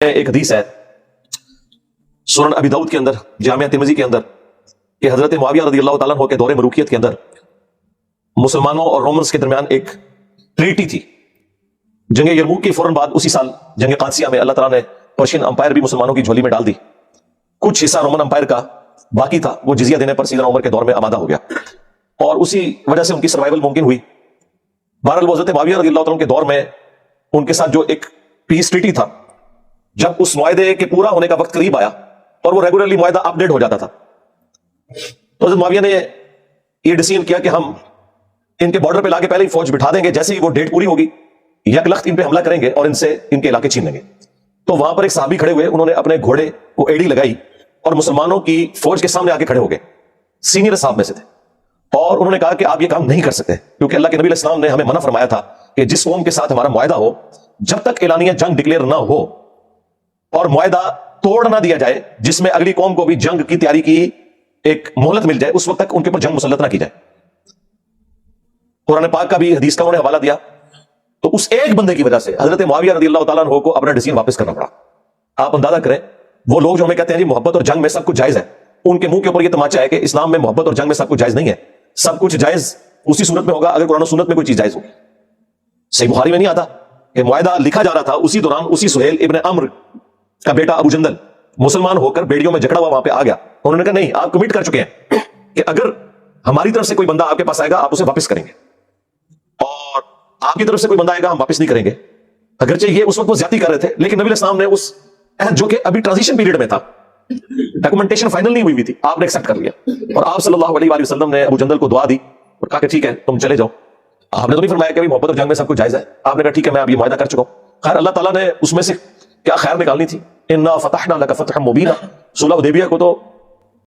ایک حدیث ہے سنن ابی داؤد کے اندر، جامعہ ترمذی کے اندر، کہ حضرت معاویہ رضی اللہ تعالیٰ عنہ کے دور ملوکیت کے اندر مسلمانوں اور رومنز کے درمیان ایک ٹریٹی تھی۔ جنگ یرموک کے فوراً بعد اسی سال جنگ قادسیہ میں اللہ تعالیٰ نے پرشین امپائر بھی مسلمانوں کی جھولی میں ڈال دی۔ کچھ حصہ رومن امپائر کا باقی تھا، وہ جزیہ دینے پر سیدنا عمر کے دور میں آمادہ ہو گیا اور اسی وجہ سے ان کی سروائیول ممکن ہوئی۔ بہرحال وہ حضرت معاویہ رضی اللہ تعالیٰ عنہ کے دور میں ان کے ساتھ جو ایک پیس ٹریٹی تھا، جب اس معاہدے کے پورا ہونے کا وقت قریب آیا اور وہ ریگولرلی معاہدہ اپ ڈیٹ ہو جاتا تھا، تو حضرت معاویہ نے یہ ڈیسیژن کیا کہ ہم ان کے بارڈر پہ لا کے پہلے ہی فوج بٹھا دیں گے، جیسے ہی وہ ڈیٹ پوری ہوگی یک لخت ان پہ حملہ کریں گے اور ان سے ان کے علاقے چھین لیں گے۔ تو وہاں پر ایک صحابی کھڑے ہوئے، انہوں نے اپنے گھوڑے کو ایڑی لگائی اور مسلمانوں کی فوج کے سامنے آ کے کھڑے ہو گئے، سینئر صاحب میں سے تھے، اور انہوں نے کہا کہ آپ یہ کام نہیں کر سکتے، کیونکہ اللہ کے نبی علیہ السلام نے ہمیں منع فرمایا تھا کہ جس قوم کے ساتھ ہمارا معاہدہ ہو، جب تک اعلانیہ جنگ ڈکلیئر نہ ہو اور معاہدہ توڑ نہ دیا جائے جس میں اگلی قوم کو بھی جنگ کی تیاری کی ایک مہلت مل جائے، اس وقت تک ان کے اوپر جنگ مسلط نہ کی جائے۔ قرآن پاک کا بھی حدیث کا انہوں نے حوالہ دیا۔ تو اس ایک بندے کی وجہ سے حضرت معاویہ رضی اللہ تعالیٰ عنہ کو اپنا ڈیسیژن واپس کرنا پڑا۔ آپ اندازہ کریں، وہ لوگ جو ہمیں کہتے ہیں جی محبت اور جنگ میں سب کچھ جائز ہے، ان کے منہ کے اوپر یہ تماچا ہے کہ اسلام میں محبت اور جنگ میں سب کچھ جائز نہیں ہے۔ سب کچھ جائز اسی صورت میں ہوگا اگر قرآن و سنت میں کوئی چیز جائز ہوگی۔ صحیح بخاری میں نہیں آتا کہ معاہدہ لکھا جا رہا تھا، اسی دوران اسی سہیل ابن عمرو کا بیٹا ابو جندل مسلمان ہو کر بیڑیوں میں جکڑا ہوا وہاں پہ آ گیا۔ انہوں نے کہا نہیں، آپ کمٹ کر چکے ہیں کہ اگر ہماری طرف سے کوئی بندہ آپ کے پاس آئے گا آپ اسے واپس کریں گے، اور آپ کی طرف سے کوئی بندہ آئے گا ہم واپس نہیں کریں گے۔ اگرچہ یہ اس وقت وہ زیادتی کر رہے تھے، لیکن نبی علیہ السلام نے اس عہد جو کہ ابھی ٹرانزیشن پیریڈ میں تھا، ڈاکومنٹیشن فائنل نہیں ہوئی تھی، آپ نے ایکسپٹ کر لیا، اور آپ صلی اللہ علیہ وآلہ وسلم نے ابو جندل کو دعا دی اور کہا کہ ٹھیک ہے تم چلے جاؤ۔ آپ نے تو نہیں فرمایا کہ محبت اور جنگ میں سب کچھ جائز ہے، آپ نے کہا ٹھیک ہے میں اب یہ معاہدہ کر چکا ہوں۔ خیر اللہ تعالیٰ نے اس میں سے کیا خیر نکالنی تھی، انا فتحنا لک فتحا مبینا، صلح حدیبیہ کو تو